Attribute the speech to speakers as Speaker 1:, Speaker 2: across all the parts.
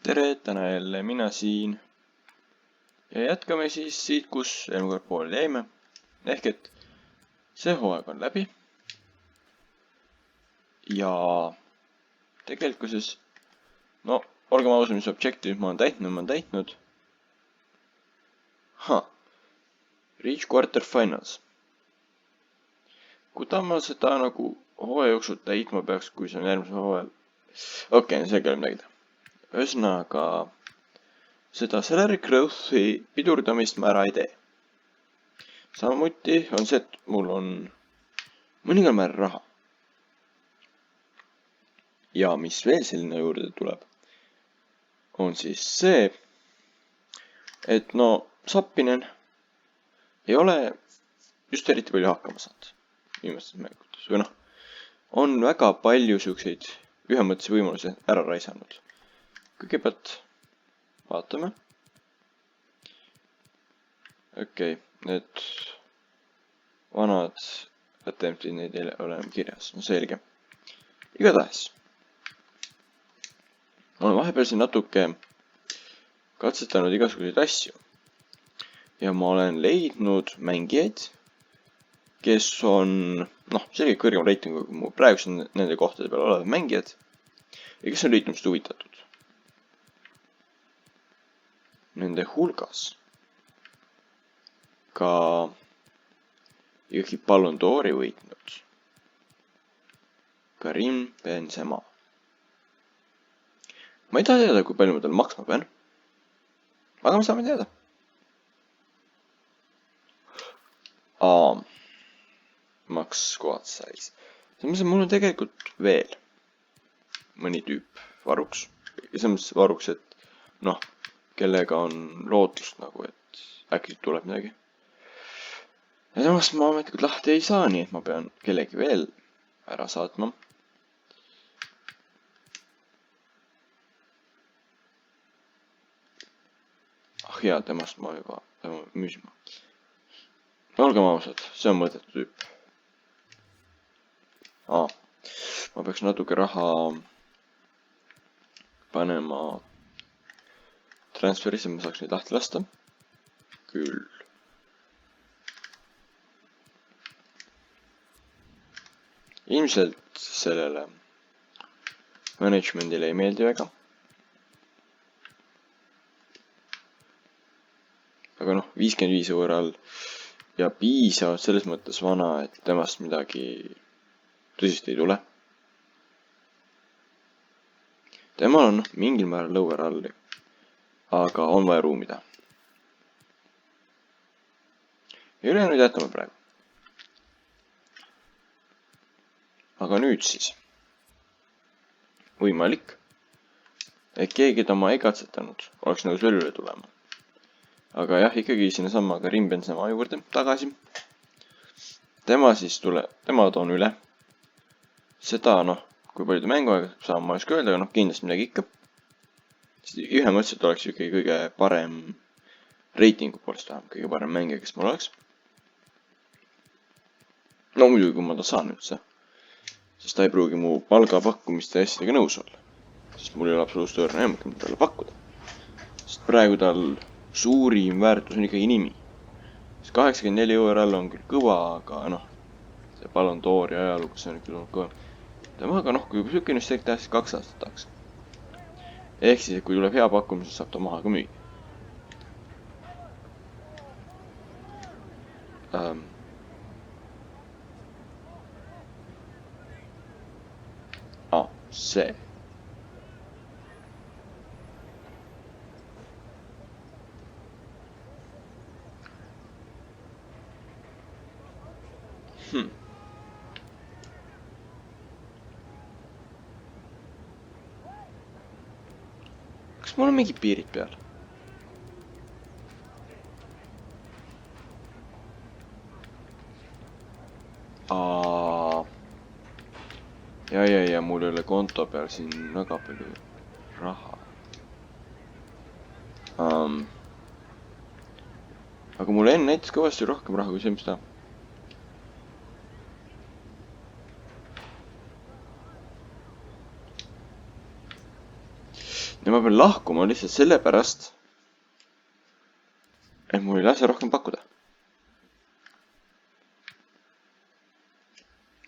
Speaker 1: tere, täna jälle mina siin. Ja jätkame siis siit, kus eelmine kord pooleli jäime. Ehk et see hooaeg on läbi. Ja tegelikkuses, no olgem ausad, mis objektiivid ma olen täitnud. Reach quarter finals. Kuida ma seda nagu hooaja jooksul täitma peaks, kui see on järgmisel hooajal? Okei, see ei ole midagi. Ühesõnaga, seda salary growth'i pidurdamist ma ära ei tee. Samuti on see, et mul on mõningal määral raha. Ja mis veel selline juurde tuleb, on siis see, et no Zappinen ei ole just eriti palju hakkama saanud viimastes mängutes. Või noh, on väga palju siukseid ühemõttelisi võimalusi ära raisanud. Kõigepealt vaatame. Okei, need vanad attemptid, neid ei ole kirjas. No selge. Igatahes. Ma olen vahepeal siin natuke katsetanud igasuguseid asju. Ja ma olen leidnud mängijaid, kes on, noh, selge kõrgem reitingu kui mu praegused nende kohtade peal olevad mängijad. Ja kes on liitumist huvitatud. Nende hulgas ka ikkagi Ballon d'Ori võitnud Karim Benzema. Ma ei taha teada, kui palju ma tal maksma pean. Aga me saame teada. Max squad size. Selles mul on tegelikult veel mõni tüüp varuks. Ja selles varuks, et noh, kellega on lootust nagu, et äkki tuleb midagi. Ja samas ma ametlikult lahti ei saa, nii et ma pean kellegi veel ära saatma. Hea, temast ma juba müüsima. Olgem ausad, see on mõttetu tüüp. Ma peaks natuke raha panema transferisse, ma saaks neid lahti lasta. Küll. Ilmselt sellele managementile ei meeldi väga. Aga noh, 55 võrral ja piisavalt selles mõttes vana, et temast midagi tõsist ei tule. Temal on mingil määral lower all, aga on vaja ruumida. Ja ülejäänud jätame praegu. Aga nüüd siis. Võimalik, et keegi ta ma ei katsetanud, oleks nõus veel üle tulema. Aga jah, ikkagi sinna sama Karim Benzema juurde tagasi. Tema toon üle. Seda, noh, kui palju ta mänguaega saab, ma ei oska öelda, aga noh, kindlasti midagi ikka. Ühemõtteliselt oleks ikkagi kõige parem reitingu poolest vähem, kõige parem mängija, kes mul oleks. No muidugi, kui ma ta saan üldse. Sest ta ei pruugi mu palgapakkumiste asjadega nõus olla. Sest mul ei ole absoluutselt õrna emmaga talle pakkuda. Sest praegu tal suurim väärtus on ikkagi nimi. 84 eurall on küll kõva, aga noh, see Ballon d'Ori ajalugu, see on küll olnud kõva. Temaga noh, kui sükke investeerik teha, siis 2 aastat tahaks. Ehk siis, kui tuleb hea pakkumise, saab ta maha ka müüa. See. Kas mul on mingi piirid peal? Ja mul ei ole konto peal siin väga palju raha. Aga mul enne näitas kõvasti rohkem raha kui see, mis ta. ja ma pean lahkuma lihtsalt sellepärast, et mul ei lase rohkem pakkuda.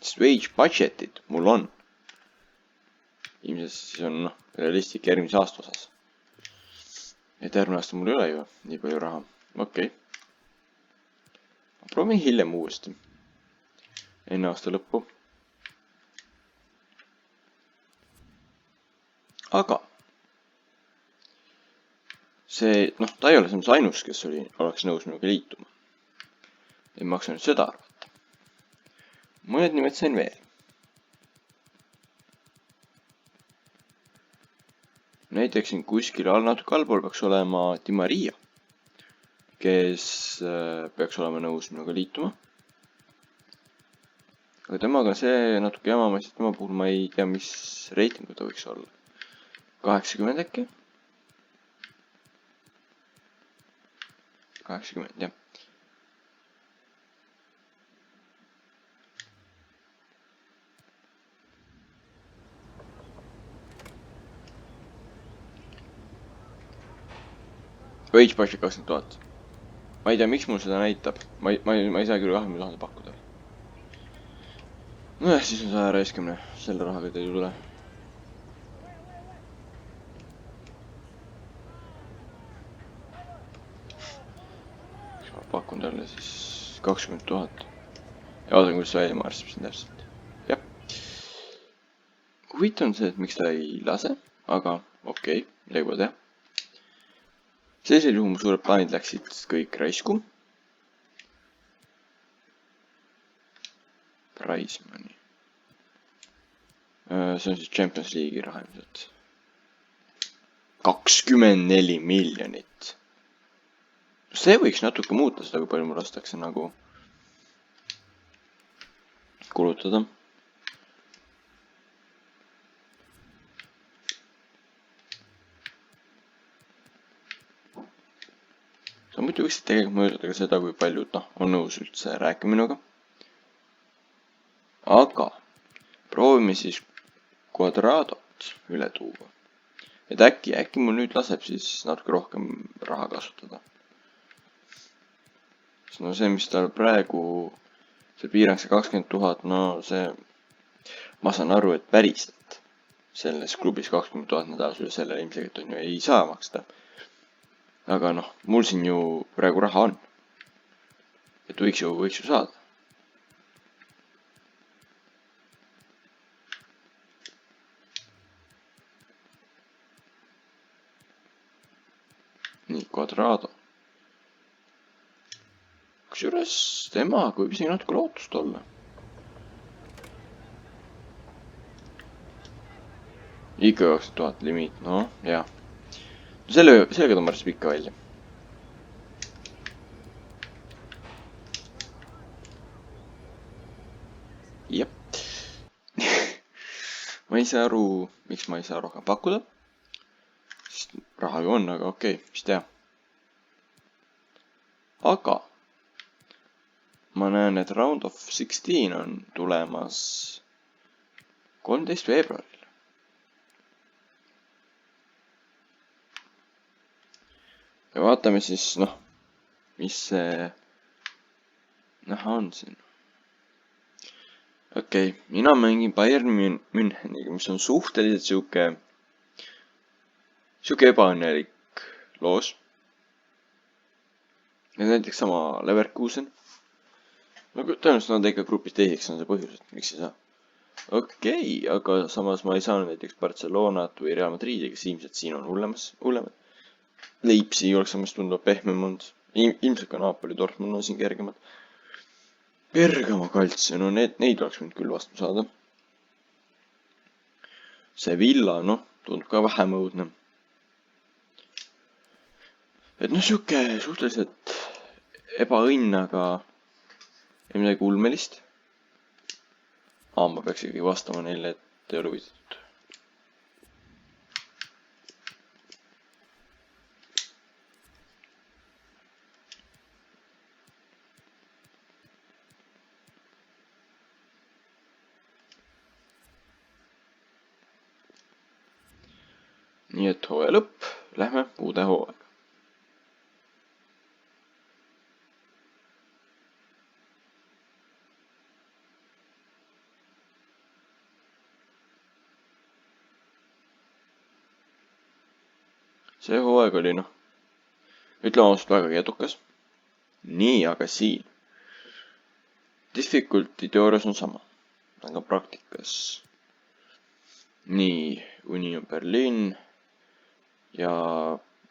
Speaker 1: Sest wage budget'id mul on. Ilmselt siis on realistlik järgmise aasta osas. Et järgmine aasta mul ei ole ju nii palju raha. Okei. Proovin hiljem uuesti. Enne aasta lõppu. Aga see, ta ei ole samas ainus, kes oleks nõus minuga liituma. Ei maksa nüüd seda arvata. Mõned nimed sain veel. Näiteks siin kuskil natuke allpool peaks olema Di Maria, kes peaks olema nõus minuga liituma. Aga temaga see natuke jama, sest tema puhul ma ei tea, mis reitingu ta võiks olla. 80 äkki? 80, jah. Wage budget 20 000. Ma ei tea, miks mul seda näitab. Ma ei saa küll 20 000 pakkuda. Nojah, siis on see aja raiskamine. Selle rahaga teil ei tule. Ma pakun talle siis 20 000. Ja vaatan, kuidas välja maarsib siin täpselt. Jah. Huvitav on see, et miks ta ei lase. Aga okei, midagi pole teha. Sellisel juhul mu suured plaanid läksid kõik raisku. Prize money. See on siis Champions League'i raha ilmselt. 24 miljonit. See võiks natuke muuta seda, kui palju mul lastakse nagu kulutada. Samuti võiksid tegelikult mõjutada ka seda, kui paljud on nõus üldse rääkima minuga. Aga proovime siis Quadradot üle tuua. Et äkki mul nüüd laseb siis natuke rohkem raha kasutada. No see, mis tal praegu, see piirang see 20 000, see, ma saan aru, et päriselt selles klubis 20 000 nädalas üle selle ilmselt on ju ei saa maksta. Aga mul siin ju praegu raha on. Et võiks ju saada. Nii, Quadrado. Kusjuures temaga võib isegi natuke lootust olla. Ikka 20 000 limiit, jah. Sellega ta marsib ikka välja. Jep. Ma ei saa aru, miks ma ei saa rohkem pakkuda. Sest raha ju on, aga okei, mis teha. Aga ma näen, et Round of 16 on tulemas 13 veebruaril. Ja vaatame siis, mis see näha on siin. Okei, mina mängin Bayern Müncheniga, mis on suhteliselt siuke ebaõnnelik loos. Ja näiteks sama Leverkusen. Tõenäoliselt nad ikka grupis teiseks on see põhjus, et miks ei saa. Okei, aga samas ma ei saanud näiteks Barcelonat või Real Madridi, kes ilmselt siin on hullemad. Leipzig oleks samas tunduvalt pehmem olnud. Ilmselt ka Napoli, Dortmund on siin kergemad. Bergamo Calcio, neid oleks võinud küll vastu saada. Sevilla, tundub ka vähem õudne. Et siuke suhteliselt ebaõnn, aga ei midagi ulmelist. Ma peaks ikkagi vastama neile, et ei ole huvitatud. nii et hooaja lõpp, lähme uude hooaega. see hooaeg oli ütleme ausalt väga edukas. nii, aga siin. Difficulty teoorias on sama, aga praktikas. nii, Union Berlin ja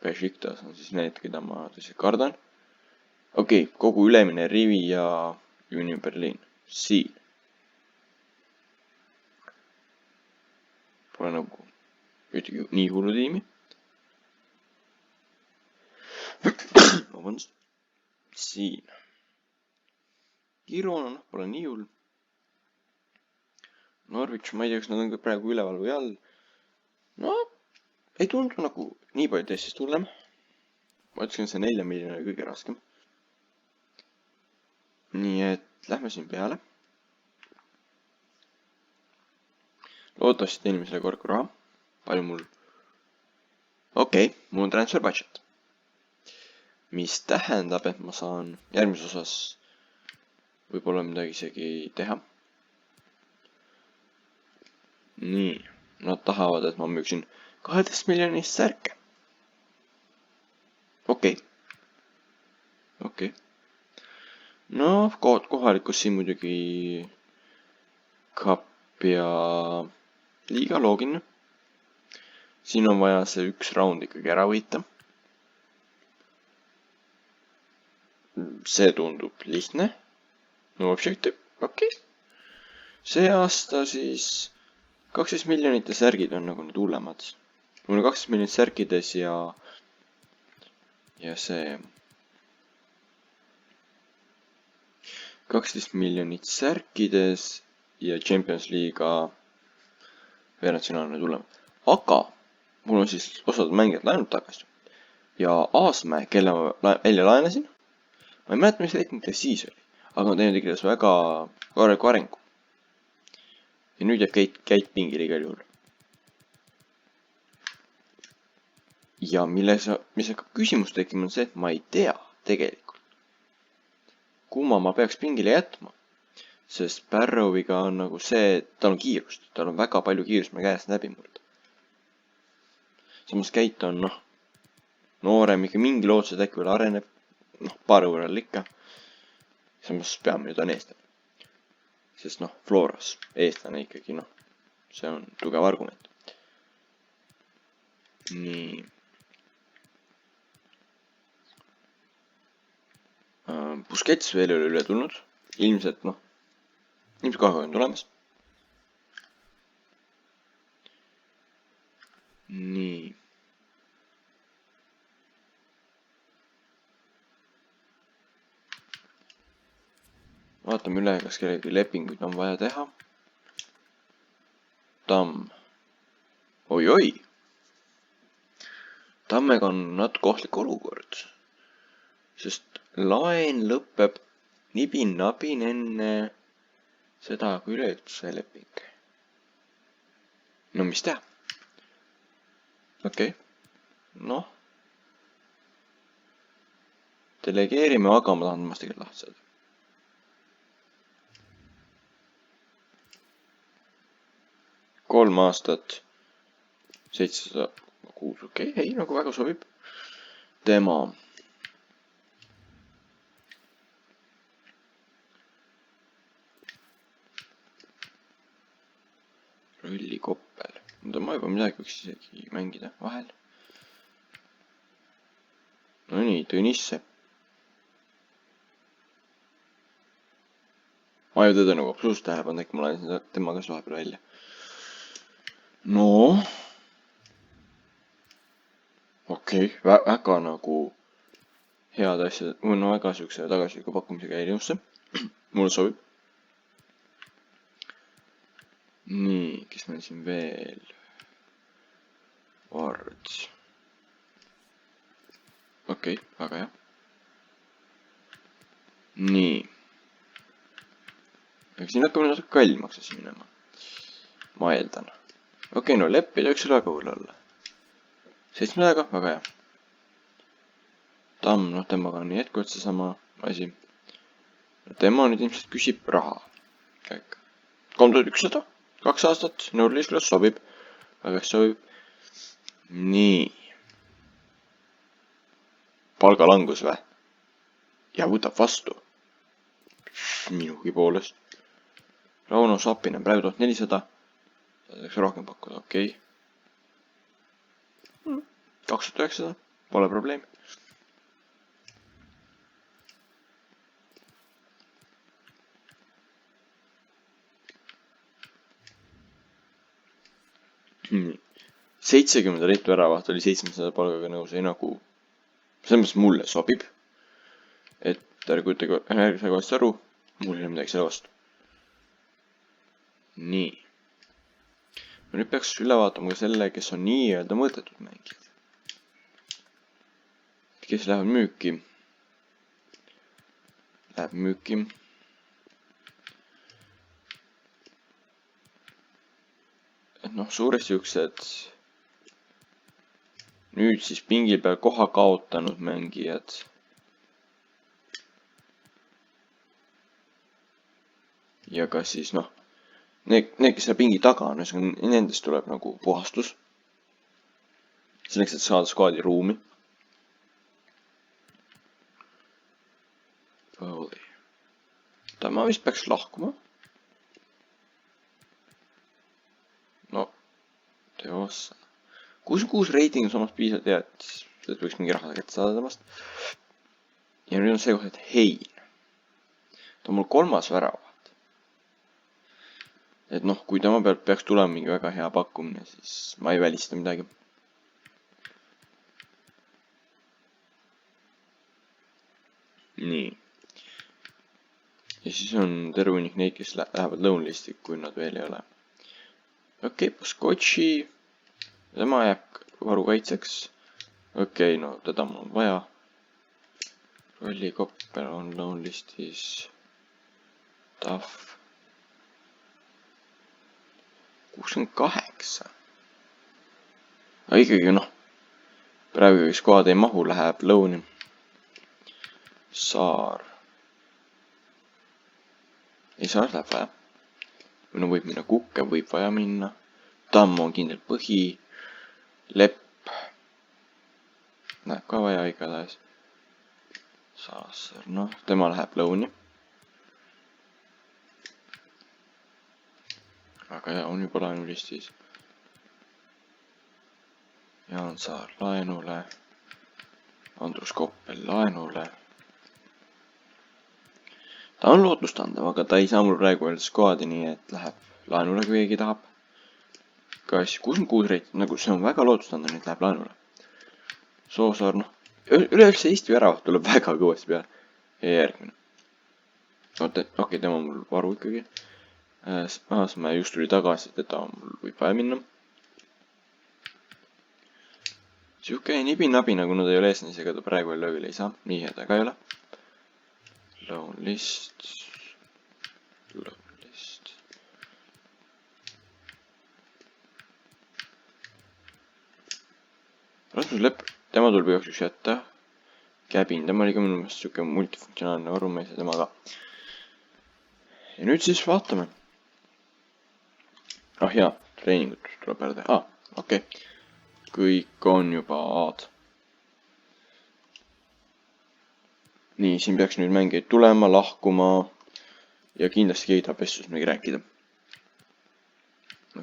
Speaker 1: Besiktas on siis need, keda ma tõesti kardan. okei, kogu ülemine rivi ja Union Berlin. siin. Pole nagu ühtegi nii hullu tiimi. vabandust. siin. Girona, pole nii hull. Norwich, ma ei tea, kas nad on praegu üleval või all. no, ei tundu nagu nii palju teistest hullem. ma ütlesin, see 4 miljonit oli kõige raskem. nii et lähme siin peale. loodetavasti teenime selle korraga raha. palju mul? okei, mul on transfer budget. mis tähendab, et ma saan järgmises osas võib-olla midagi isegi teha. nii, nad tahavad, et ma müüksin 12 miljonist särke. okei. no, kohalikus siin muidugi kapp ja liiga loogiline. siin on vaja see üks raund ikkagi ära võita. see tundub lihtne. no objective, okei. see aasta siis 12 miljonit ja särgid on nagu need hullemad. mul on 12 miljonit särkides ja see 12 miljonit särkides ja Champions League'a veerandfinaalne tulema. aga mul on siis osad mängijad läinud tagasi. ja Aasmäe, kelle ma välja laenasin, ma ei mäleta, mis leping ta siis oli, aga ma teinud igatahes väga korraliku arengu. ja nüüd jääb Keit pingile igal juhul. ja mis hakkab küsimus tekkima, on see, et ma ei tea tegelikult, kumma ma peaks pingile jätma. sest Barrowiga on nagu see, et tal on kiirust, tal on väga palju kiirust me käest läbi murda. samas Keit on noorem, ikka mingi lootuse, et äkki veel areneb, paari võrral ikka. samas peamine ta on eestlane. sest Floras eestlane ikkagi see on tugev argument. nii. Busquets veel ei ole üle tulnud. ilmselt kohe on tulemas. nii. vaatame üle, kas kellelgi lepinguid on vaja teha. Tamm. oi-oi. Tammega on natuke ohtlik olukord. sest laen lõpeb nibin-nabin enne seda, kui üleüldse see leping. no mis teha? okei. delegeerime, aga ma tahan temast tegelikult lahti saada. Kolm aastat, 706, okei, ei, nagu väga sobib. tema. Rollikoppel. ma juba midagi võiks isegi mängida vahel. no nii, Tõnisse. ma ju teda nagu absoluutselt tähele pannud, äkki ma laen tema ka vahepeal välja. no. okei, väga nagu head asjad, väga siukse tagasiga pakkumisega erinevusse. mulle sobib. nii, kes meil siin veel? Vard. okei, väga hea. nii. aga siin hakkame natuke kallimaks asi minema. ma eeldan. okei, no lepp ei tohiks väga hull olla. 700-ga, väga hea. Tamm, noh temaga on jätkuvalt seesama asi. Tema nüüd ilmselt küsib raha. Käik. 3100, 2 aastat, Nordlisklas sobib. Väga hästi sobib. Nii. Palgalangus või? Ja võtab vastu. Minugi poolest. Rauno Sapinen, praegu 1400. Saadaks rohkem pakkuda, okei. 2900, pole probleemi. Nii. 70 reitu väravat oli 700 palgaga nõus, ei nagu. Selles mõttes mulle sobib. Et ärge kujutage vast aru, mul ei ole midagi selle vastu. Nii. Nüüd peaks üle vaatama ka selle, kes on nii-öelda mõõtetud mängijad. Kes lähevad müüki. Läheb müüki. Et noh, suuresti juksed nüüd siis pingil peal koha kaotanud mängijad. Ja ka siis noh, need, kes seal pingi taga on, nendest tuleb nagu puhastus. Selleks, et saada skaadi ruumi. Ma vist peaks lahkuma. No, teossa. 66 reiting on samas piisavalt hea, et võiks mingi raha kätte saada temast. Ja nüüd on see koht, et Hein. Ta on mul 3. väravat. Et noh, kui tema pealt peaks tulema mingi väga hea pakkumine, siis ma ei välista midagi. Nii. Ja siis on terve hunnik neid, kes lähevad lõunlisti, kui nad veel ei ole. Okei, Poskotši. Tema jääb varukaitseks. Okei, no teda mul on vaja. Rollikopper on lõunlistis. Tahv. 68. Aga ikkagi noh. Praegu üks kohad ei mahu, läheb lõuni. Saar. Ei, Saar läheb vaja. No võib minna Kukke, võib vaja minna. Tamm on kindel põhi. Lepp. Läheb ka vaja igatahes. Saasar, noh, tema läheb lõuni. Aga ja, on juba laenulistis. Jaan Saar laenule. Andrus Koppel laenule. Ta on lootustandev, aga ta ei saa mul praegu veel skoadi, nii et läheb laenule, kui keegi tahab. Kas 66 reitit, nagu see on väga lootustandev, nii et läheb laenule. Soosaar, noh, üleüldse Eesti väravat tuleb väga kõvasti peale. Ja järgmine. Okei, tema on mul varu ikkagi. Aasmäe just tuli tagasi, teda mul võib vaja minna. Siuke nibin-nabina, kuna ta ei ole eesnis, ega ta praegu veel löögile ei saa. Nii hea ta ka ei ole. Lõunlist. Rasmus Lepp, tema tuleb üheks jätta. Käbin, tema oli ka minu meelest siuke multifunktsionaalne varumees ja tema ka. Ja nüüd siis vaatame. Ah jaa, treeningut tuleb ära teha. Okei. Kõik on juba A-d. Nii, siin peaks nüüd mängijaid tulema, lahkuma. Ja kindlasti keegi tahab vestlust midagi rääkida.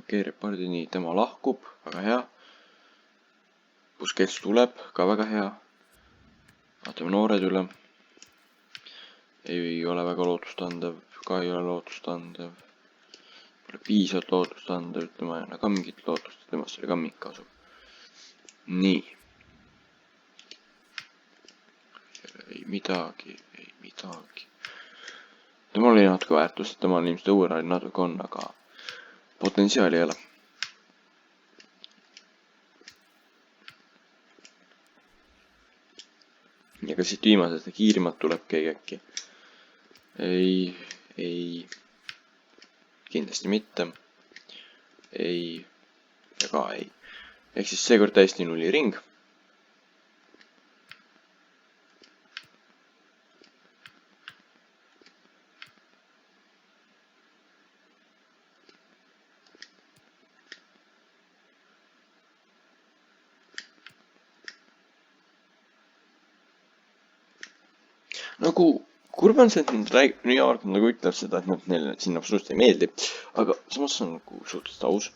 Speaker 1: Okei, Repardi, nii, tema lahkub. Väga hea. Busquets tuleb, ka väga hea. Vaatame noored üle. Ei ole väga lootustandev, ka ei ole lootustandev. Pole piisavalt lootustandev, tema ei anna ka mingit lootust, temast oli ka mingi kasu. Nii. Ei midagi. Temal oli natuke väärtust, temal ilmselt õuerali natuke on, aga potentsiaali ei ole. Ja ka siit viimasest kiirimat tuleb keegi äkki. Ei. Kindlasti mitte. Ei. Ja ka ei. ehk siis seekord täiesti nulliring. Nagu kurb on see, et nad New York nagu ütleb seda, et neile sinna absoluutselt ei meeldi, aga samas on nagu suhteliselt aus.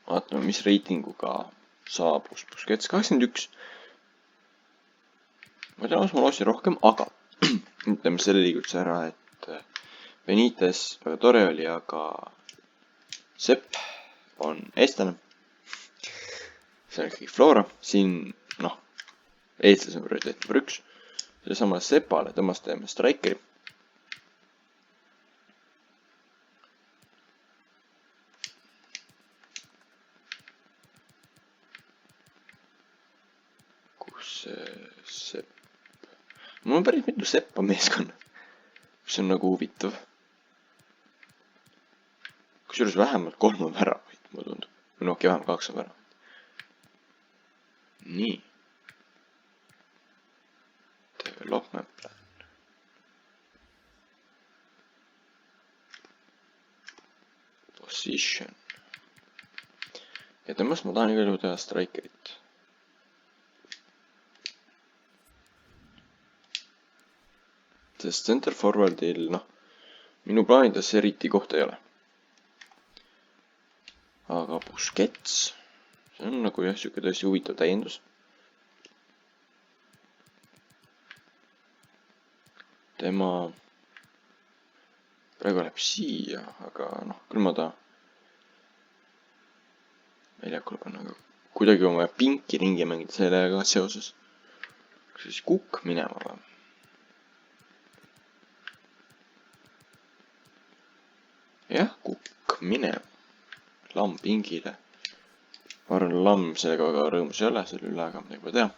Speaker 1: Vaatame, mis reitinguga saabus Busquets 81. ma tean, ma lootsin rohkem, aga ütleme selle liigutuse ära, et Benitez väga tore oli, aga Sepp on eestlane. see on ikkagi Flora, siin noh, eestlased on prioriteet number 1. Sellesama Sepale tõmmast teeme Strikeri. Kus see Sepp? Mul on päris mitu Seppa meeskonna. See on nagu huvitav. Kusjuures vähemalt 3 on väravaid, mulle tundub. Või noh, vähemalt 2 on väravaid. Nii. Development plan. Position. Ja temast ma tahan igal juhul teha Strikerit. Sest center forwardil, noh, minu plaanides eriti kohta ei ole. Aga Busquets, see on nagu jah, siuke tõesti huvitav täiendus. Tema praegu läheb siia, aga noh, küll ma ta väljakule panna, aga kuidagi on vaja pinki ringi mängida sellega seoses. Kas siis Kukk minema või? Jah, Kukk minema. Lamm pingile. Ma arvan, Lamm sellega väga rõõmus ei ole, selle üle, aga midagi pole teha.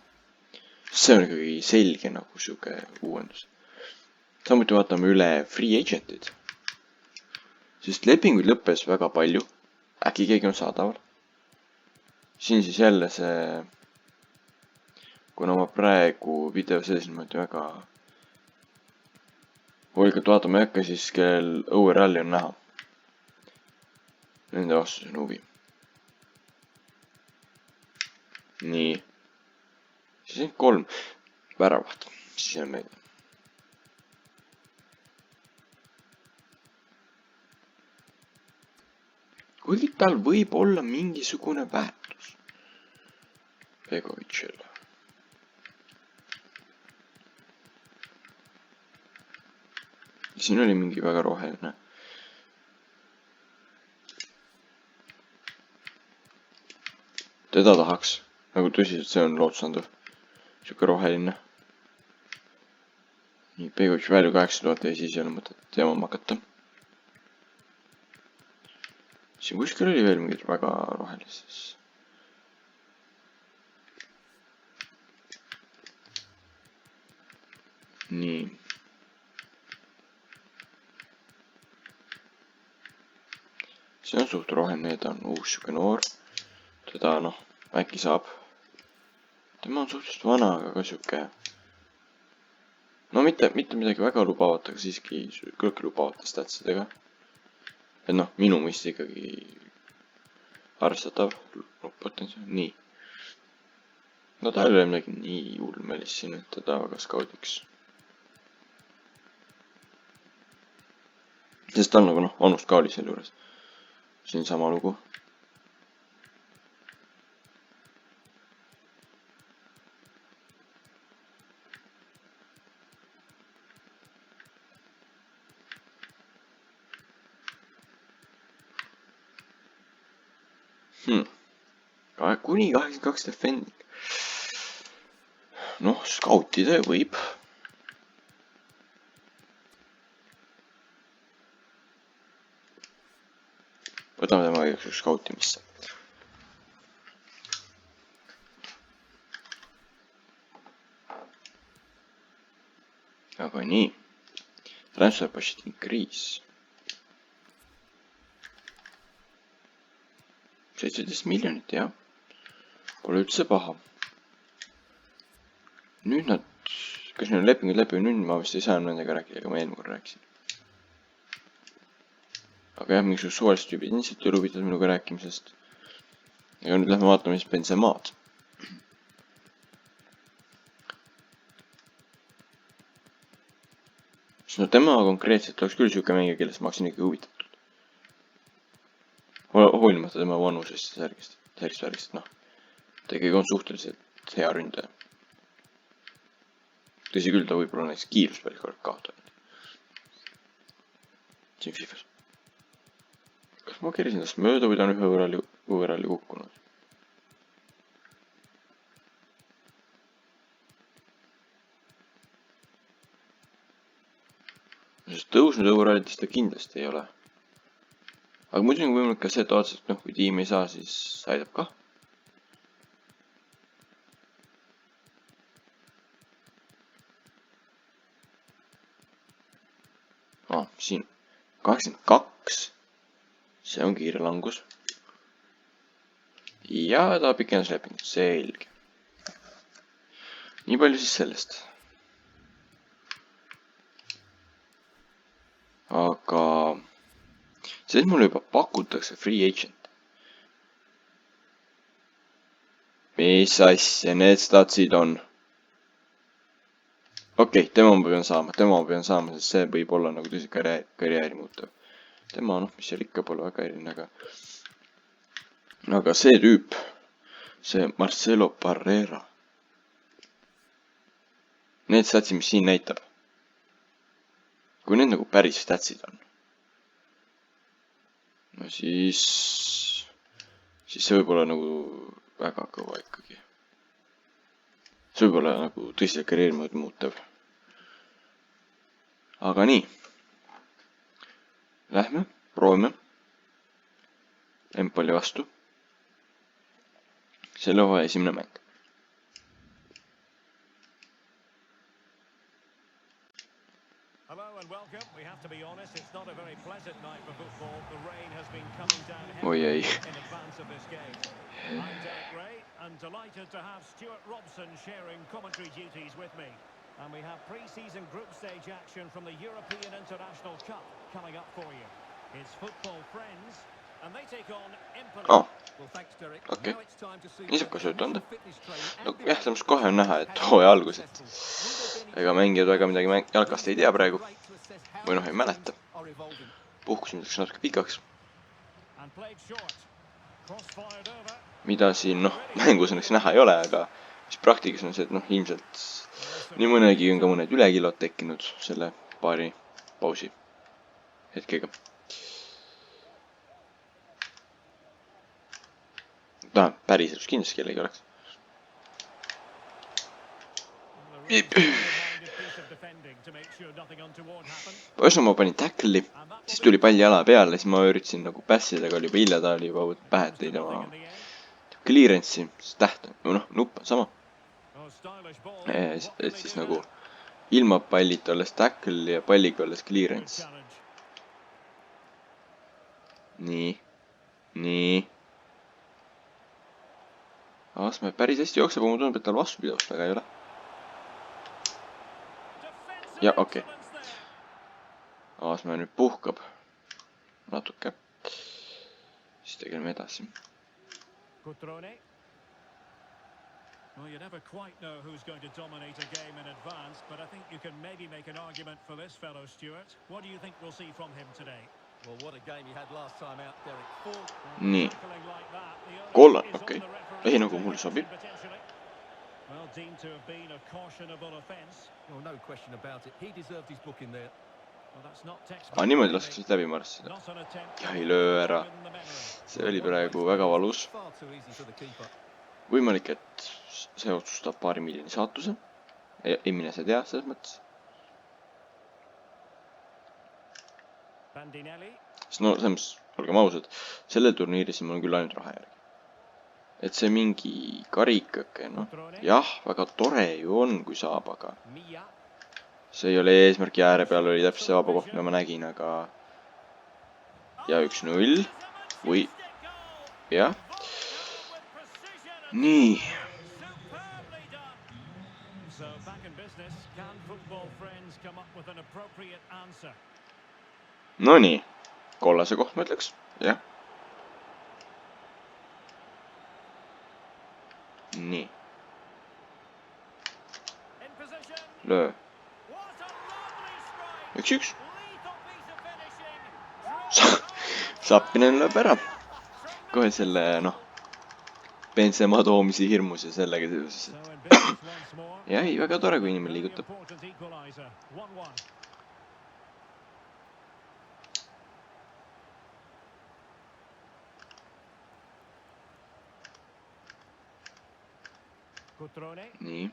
Speaker 1: See on ikkagi selge nagu siuke uuendus. Samuti vaatame üle free agentid. Sest lepinguid lõppes väga palju. Äkki keegi on saadaval. Siin siis jälle see, kuna ma praegu video sees niimoodi väga hoolikalt vaatama ei hakka, siis kellel ORL-i on näha. Nende vastus on huvi. Nii. Siis on 3 väravat. Siis on neid. Kuigi tal võib olla mingisugune väärtus. Begovitšile. Siin oli mingi väga roheline. Teda tahaks. Nagu tõsiselt see on lootsandav. Siuke roheline. Nii, Begovitš value 8000 ja siis ei ole mõtet jamama hakata. Siin kuskil oli veel mingid väga rohelises. Nii. See on suht roheline, ta on uus siuke noor. Teda noh, äkki saab. Tema on suhteliselt vana, aga ka siuke. No mitte midagi väga lubavat, aga siiski küllaltki lubavate statsidega. Et noh, minu mõiste ikkagi arvestatav potentsiaal. Nii. No ta ei ole midagi nii ulmelist siin, et teda väga skaudiks. Sest ta on nagu noh, vanust ka oli selle juures. Siin sama lugu. Kuni 82 defending. Noh, skautide võib. Võtame tema igaks skautimisse. Aga nii. Transfer budget increase. 17 miljonit, jah. Pole üldse paha. Nüüd nad, kas neil on lepingud läbi, nüüd ma vist ei saa nendega rääkida, aga ma eelmine kord rääkisin. Aga jah, mingisugused suvalised tüübid ilmselt ei ole huvitatud minuga rääkimisest. Aga nüüd lähme vaatame siis Benzemaad. No tema konkreetselt oleks küll siuke mängija, kellest ma oleksin ikka huvitatud. Hoolimata tema vanusest ja särgist, noh. Ta ikkagi on suhteliselt hea ründaja. Tõsi küll, ta võib-olla näiteks kiirus päris korralt kaotanud. Siin Fifas. Kas ma kerisin tast mööda või ta on ühe võõrali kukkunud? Sest tõusnud õuerallitest ta kindlasti ei ole. Aga muidugi on võimalik ka see, et otseselt, noh, kui tiim ei saa, siis aidab kah. Siin 82. See on kiire langus. Ja ta pikendas lepingut, selge. Nii palju siis sellest. Aga siis mulle juba pakutakse free agent. Mis asja need statsid on? Okei, tema ma pean saama, sest see võib olla nagu tõsi karjääri muutev. Tema, noh, mis seal ikka pole väga eriline, aga see tüüp, see Marcelo Barrera. Need statsid, mis siin näitab. Kui need nagu päris statsid on. No siis see võib olla nagu väga kõva ikkagi. See võib olla nagu tõsiselt karjääri muutev. Aga nii. Lähme, proovime. Empoli vastu. Selle hooaja esimene mäng. Oi ei.
Speaker 2: I'm delighted to have Stuart Robson sharing commentary duties with me. And we have pre-season group stage action from the European International Cup coming up for you. It's football friends, and they take on Empoli.
Speaker 1: Oh, okei. Niisugune sööt anda. No jah, samas kohe on näha, et hooaja algused. Ega mängijad väga midagi jalkast ei tea praegu. Või noh, ei mäleta. Puhkusime läks natuke pikaks. Mida siin, noh, mängus õnneks näha ei ole, aga mis praktikas on see, et noh, ilmselt nii mõnegi on ka mõned ülekilod tekkinud selle paari pausi hetkega. Ta päriselus kindlasti kellegi oleks. Põhjus ma panin tackle'i, siis tuli pall jala peale, siis ma üritasin nagu pässida, aga oli juba hilja, ta oli juba pähe tõi tema clearance'i, siis täht on, noh, nupp on sama. Et siis nagu ilma pallita olles tackle ja palliga olles clearance. Nii. Aasmäe päris hästi jookseb, aga mulle tundub, et tal vastupidavust väga ei ole. Ja okei. Aasmäe nüüd puhkab natuke. Siis tegeleme edasi.
Speaker 2: Well, you never quite know who's going to dominate a game in advance, but I think you can maybe make an argument for this fellow, Stuart. What do you think we'll see from him today? Well, what a game he had last time out, Derek.
Speaker 1: Nii. Kollan, okei. Ei nagu mulle sobib.
Speaker 2: Well, deemed to have been a cautionable offence. Well, no question about it. He deserved his book in there. Well, that's not textbook.
Speaker 1: Niimoodi lastakse läbi marssida. Ja ei löö ära. See oli praegu väga valus. Võimalik, et see otsustab paari miljoni saatuse. Ei mine see tea, selles mõttes. Sest no, selles, olgem ausad, sellel turniiris mul on küll ainult raha järgi. Et see mingi karikake, noh, jah, väga tore ju on, kui saab, aga see ei ole eesmärk ja ääre peal oli täpselt see vaba koht, mida ma nägin, aga ja 1-0 või jah. nii.
Speaker 2: Superbly done. So back in business, can football friends come up with an appropriate answer?
Speaker 1: No nii. Kollase koht ma ütleks. Jah. Nii.
Speaker 2: In position.
Speaker 1: Löö.
Speaker 2: What a lovely strike.
Speaker 1: 1-1.
Speaker 2: Lethal piece of finishing.
Speaker 1: Sappinen lööb ära. Kohe selle, noh, Benzema toomise hirmus ja sellega seoses.
Speaker 2: So in business once more.
Speaker 1: Ja ei, väga tore, kui inimene
Speaker 2: Very
Speaker 1: liigutab.
Speaker 2: important equalizer. 1-1. Cutrone.
Speaker 1: Nii.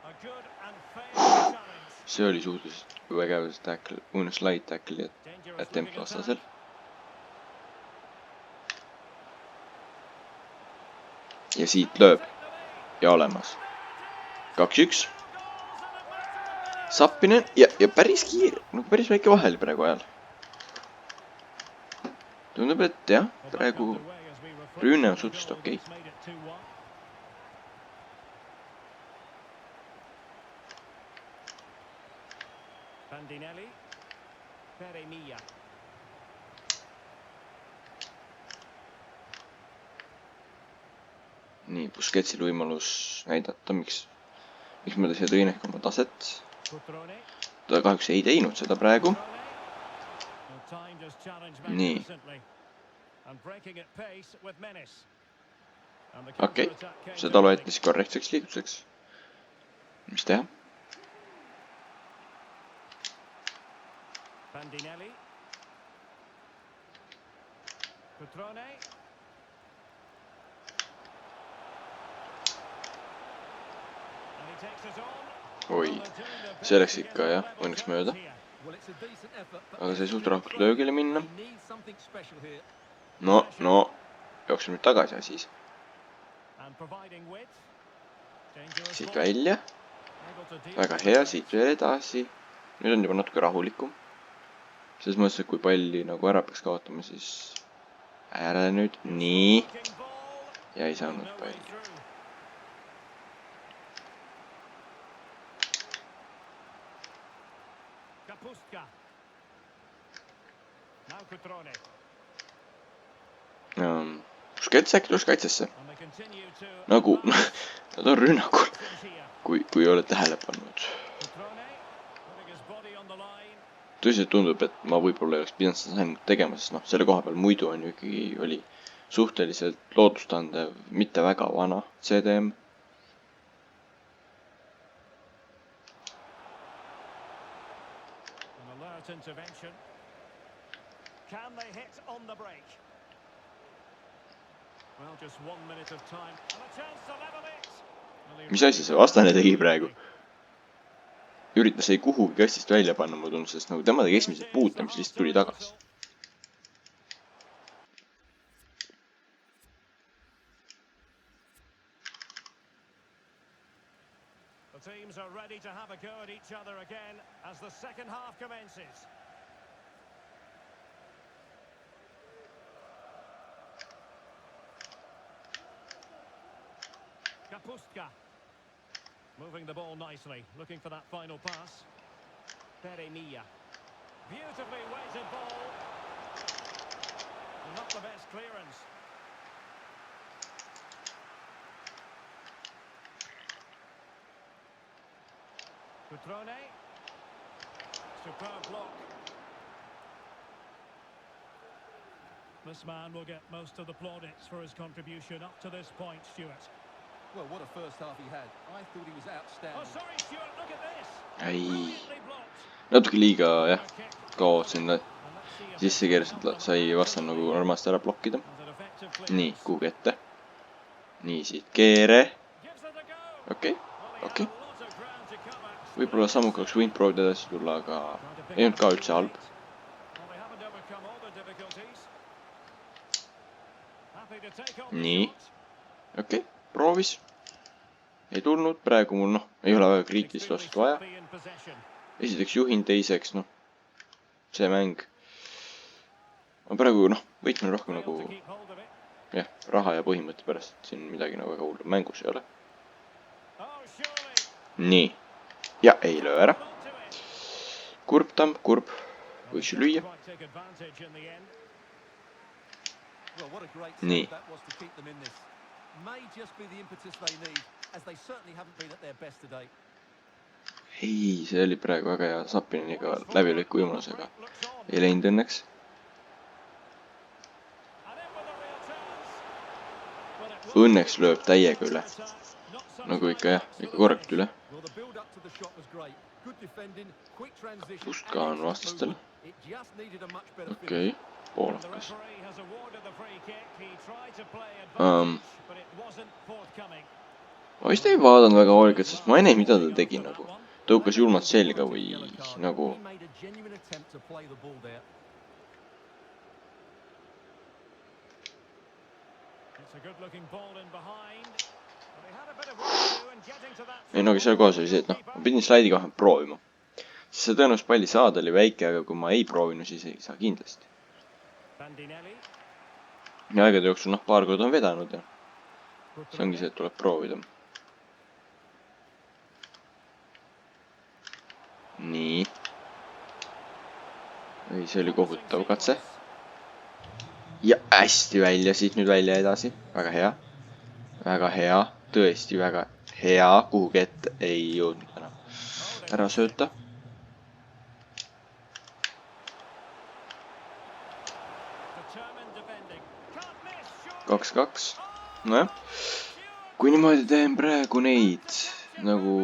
Speaker 2: A good and fair challenge.
Speaker 1: See oli suhteliselt vägev tackle, slide tackle'i
Speaker 2: Dangerous
Speaker 1: attempt
Speaker 2: looking
Speaker 1: vastasel.
Speaker 2: attack.
Speaker 1: Ja siit lööb. Ja olemas. 2-1. Sappinen ja päris kiire. No päris väike vahel praegu ajal. Tundub, et jah, praegu rüüne on suhteliselt okei.
Speaker 2: Bandinelli. Peremia.
Speaker 1: Nii, Busquetsil võimalus näidata, miks ma ta siia tõin ehk oma taset.
Speaker 2: Cutrone.
Speaker 1: Ta kahjuks ei teinud seda praegu.
Speaker 2: No, time just challenged
Speaker 1: Nii.
Speaker 2: magnificently. And breaking at pace with menace. And the
Speaker 1: Okei,
Speaker 2: counterattack came
Speaker 1: seda
Speaker 2: quickly.
Speaker 1: loeti siis korrektseks liigutuseks. Mis teha?
Speaker 2: Bandinelli. Cutrone. And he takes it on.
Speaker 1: Oi, see läks ikka jah, õnneks mööda. Aga sai suht rahulikult löögile minna. No, jooksin nüüd tagasi ja siis.
Speaker 2: And providing width. Dangerous
Speaker 1: Siit
Speaker 2: ball.
Speaker 1: välja.
Speaker 2: Able to deal
Speaker 1: Väga
Speaker 2: with
Speaker 1: hea,
Speaker 2: it.
Speaker 1: siit veel edasi. Nüüd on juba natuke rahulikum. Selles mõttes, et kui palli nagu ära peaks kaotama, siis ära nüüd. Nii.
Speaker 2: Looking ball.
Speaker 1: Ja ei saanud
Speaker 2: No way
Speaker 1: palli.
Speaker 2: through. Kapustka. Now Cutrone.
Speaker 1: Busquets äkki tuleks kaitsesse.
Speaker 2: And they continue to
Speaker 1: Nagu,
Speaker 2: advance.
Speaker 1: nad on rünnakul,
Speaker 2: Garcia.
Speaker 1: kui ei ole tähele pannud.
Speaker 2: Cutrone putting his body on the line.
Speaker 1: Tõsiselt tundub, et ma võib-olla ei oleks pidanud seda saanud tegema, sest noh, selle koha peal muidu on ju ikkagi oli suhteliselt lootustandev, mitte väga vana CDM.
Speaker 2: An alert intervention. Can they hit on the break? Well, just 1 minute of time and a chance to level it. Well, he
Speaker 1: Mis asi see vastane tegi praegu? Üritas ei kuhugi kastist välja panna, ma tundus, sest nagu tema tegi esimesed puute, mis lihtsalt tuli tagasi.
Speaker 2: The teams are ready to have a go at each other again as the second half commences. Kapustka. Moving the ball nicely, looking for that final pass. Peremia. Beautifully weighted ball. And not the best clearance. Cutrone. Superb block. This man will get most of the plaudits for his contribution up to this point, Stuart.
Speaker 3: Well, what a first half he had. I thought he was
Speaker 2: Oh,
Speaker 3: outstanding.
Speaker 2: sorry, Stuart, look at this.
Speaker 1: Ei,
Speaker 2: Brilliantly blocked.
Speaker 1: natuke liiga jah,
Speaker 2: Kick.
Speaker 1: kaotsin
Speaker 2: And let's see if
Speaker 1: sisse keerasid, sai vastan nagu normaalselt ära blokkida.
Speaker 2: was it effective
Speaker 1: Nii,
Speaker 2: clearance?
Speaker 1: kuhugi ette. Nii, siit keere.
Speaker 2: Gives it a go.
Speaker 1: Okei,
Speaker 2: Well, he
Speaker 1: okei.
Speaker 2: had a lot of ground to cover.
Speaker 1: Võib-olla sammuga oleks võinud proovida edasi tulla, aga
Speaker 2: Trying to pick
Speaker 1: ei olnud
Speaker 2: up
Speaker 1: ka
Speaker 2: the
Speaker 1: üldse halb.
Speaker 2: lead. Well, they haven't overcome all the difficulties. Happy to take on the
Speaker 1: Nii.
Speaker 2: shot.
Speaker 1: Okei, proovis. Ei tulnud, praegu mul noh, ei ole väga kriitilist
Speaker 2: Extremely
Speaker 1: vastust vaja.
Speaker 2: sloppy in possession.
Speaker 1: Esiteks juhin, teiseks noh, see mäng ma praegu noh, võitmine rohkem nagu jah, raha ja põhimõtte pärast, et siin midagi nagu väga hullu mängus ei ole. Nii. Ja ei löö ära. Kurb tamm, kurb. Võiks ju lüüa. Nii. Ei, see oli praegu väga hea Sapiniga läbilõiku võimalusega. Ei läinud õnneks. Õnneks lööb täiega üle. Nagu ikka jah, ikka korrekt üle. Pustka on vastastel. Okei, poolakas. Ma vist ei vaadanud väga hoolikalt, sest ma ei näe, mida ta tegi nagu. Tõukas julmalt selga või nagu... Ei no, aga seal kohas oli see, et noh, ma pidin slaidi kohe proovima. See tõenäoliselt palli saada oli väike, aga kui ma ei proovinud, siis ei saa kindlasti. Ja aegade jooksul noh, paar korda on vedanud ja see ongi see, et tuleb proovida. Nii. Ei, see oli kohutav katse. Ja hästi välja, siit nüüd välja edasi. Väga hea. Väga hea. Tõesti väga hea. Kuhugi ette ei jõudnud enam ära sööta. Kaks. Nojah. Kui niimoodi teen praegu neid nagu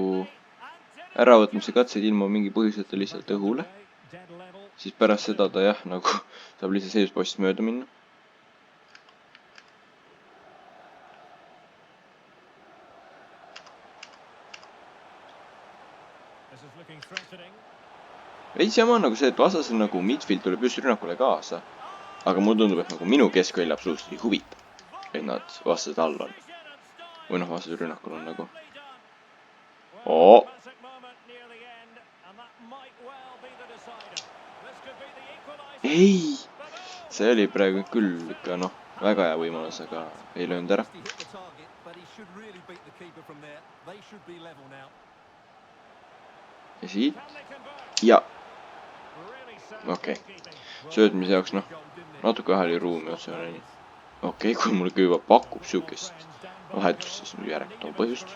Speaker 1: äravõtmise katseid ilma mingi põhjuseta lihtsalt õhule, siis pärast seda ta jah, nagu saab lihtsalt seisuspostist mööda minna. Veits jama on nagu see, et vastasel nagu midfield tuleb just rünnakule kaasa, aga mulle tundub, et nagu minu keskvälja absoluutselt ei huvita, et nad vastased all on. Või noh, vastasel rünnakul on nagu. Oo! Ei! See oli praegu küll ikka noh, väga hea võimalus, aga ei löönud ära. Ja siit. Ja. Okei. Söödmise jaoks noh, natuke vahel ruumi otsa oli. Okei, kui mulle juba pakub siukest vahetust, siis nüüd järelikult on põhjust.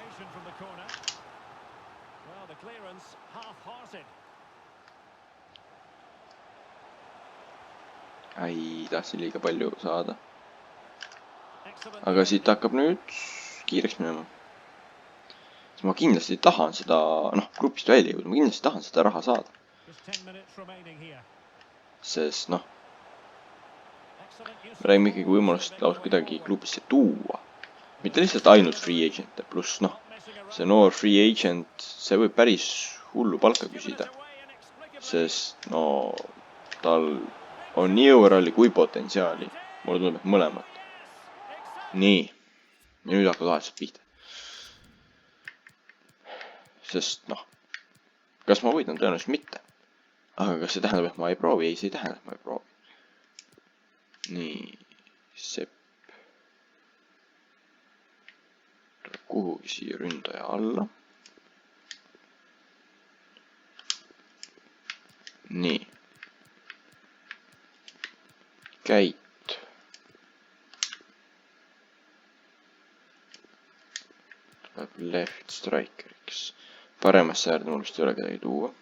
Speaker 1: Ai, tahtsin liiga palju saada. Aga siit hakkab nüüd kiireks minema. Ma kindlasti tahan seda, noh, grupist välja jõuda, ma kindlasti tahan seda raha saada. Sest, noh, me räägime ikkagi võimalust lausa kuidagi klubisse tuua. Mitte lihtsalt ainult free agent'e, pluss, noh, see noor free agent, see võib päris hullu palka küsida. Sest, no, tal on nii overalli kui potentsiaali. Mulle tundub, et mõlemat. Nii. Ja nüüd hakkab vahetused pihta. Sest, noh, kas ma võidan tõenäoliselt mitte. Aga kas see tähendab, et ma ei proovi? Ei, see ei tähendab, et ma ei proovi. Nii, sepp. Tuleb kuhugi siia ründaja alla. Nii. Käit. Tuleb left strikeriks. Paremasse äärde mul vist ei ole kedagi tuua.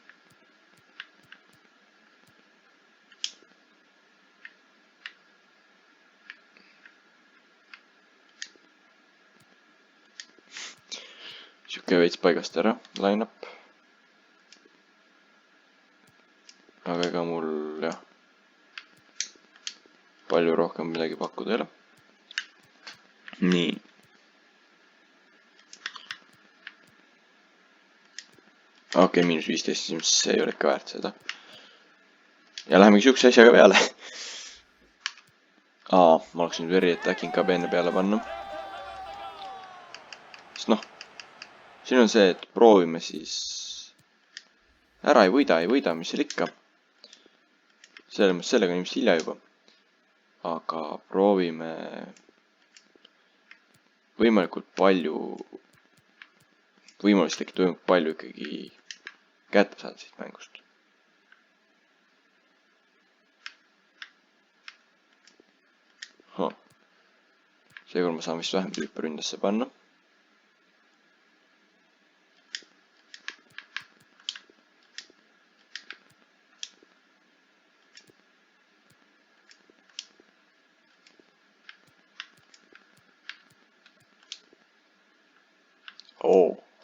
Speaker 1: Siuke veits paigast ära, line up. Aga ega mul, jah, palju rohkem midagi pakkuda ei ole. Nii. Okei, -15, see ei ole ikka väärt seda. Ja lähemegi siukse asjaga peale. Ma oleks nüüd veri, et äkki ka enne peale panna. Sest noh, siin on see, et proovime siis ära ei võida, mis seal ikka. Sellega on ilmselt hilja juba. aga proovime võimalikult palju, võimalust tekib võimalikult palju ikkagi kätte saada siit mängust. Seekord ma saan vist vähem tüüpe ründasse panna.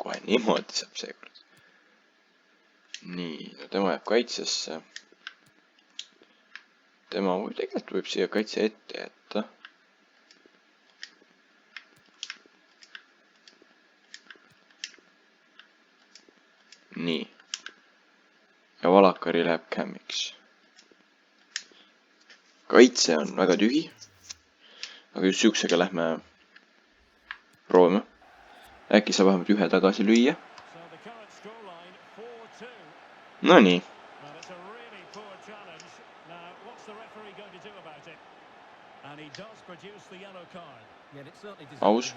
Speaker 1: Kohe niimoodi saab seekord. Nii, no tema jääb kaitsesse. Tema tegelikult võib siia kaitse ette jätta. Nii. Ja Valakari läheb kämmiks. Kaitse on väga tühi. Aga just siuksega lähme proovime. Äkki saab vähemalt ühe tagasi lüüa. No nii. Aus.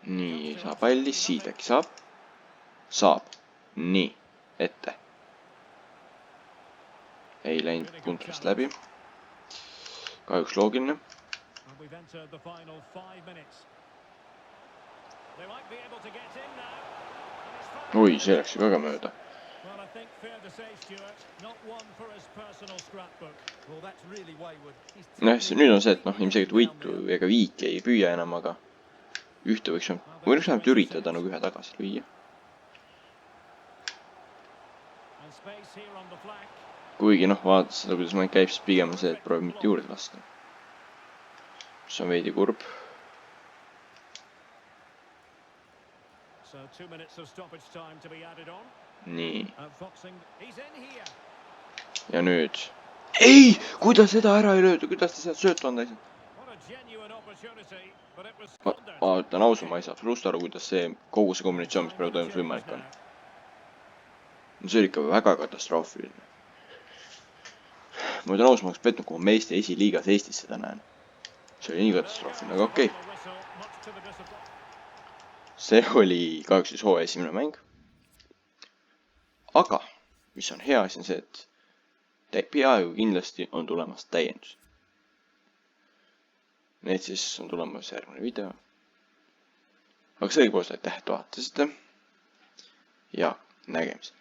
Speaker 1: Nii, ei saa palli, siit äkki saab. Saab. Nii, ette. Ei läinud puntrast läbi. Kahjuks loogiline. Oi, see läks ju väga mööda. Nüüd on see, et ilmselt võitu ega viiki ei püüa enam, aga ühte võiks vähemalt üritada nagu ühe tagasi lüüa. Kuigi vaadates seda, kuidas mäng käib, siis pigem on see, et proovib mitte juurde lasta. Mis on veidi kurb. Nii. Ja nüüd. Ei! Kuidas seda ära ei löödu? Kuidas ta sealt söötu anda ei saa? Ma ütlen ausalt, ma ei saa absoluutselt aru, kuidas see kogu see kombinatsioon, mis praegu toimus, võimalik on. See oli ikka väga katastroofiline. Ma ütlen ausalt, ma oleks petnud, kui ma Eesti esiliigas Eestis seda näen. See oli nii katastroofiline, aga okei. See oli kahjuks siis hooaja esimene mäng. Aga, mis on hea asi on see, et peaaegu kindlasti on tulemas täiendus. Need siis on tulemas järgmine video. Aga sellegipoolest aitäh, et vaatasite. Ja nägemiseni.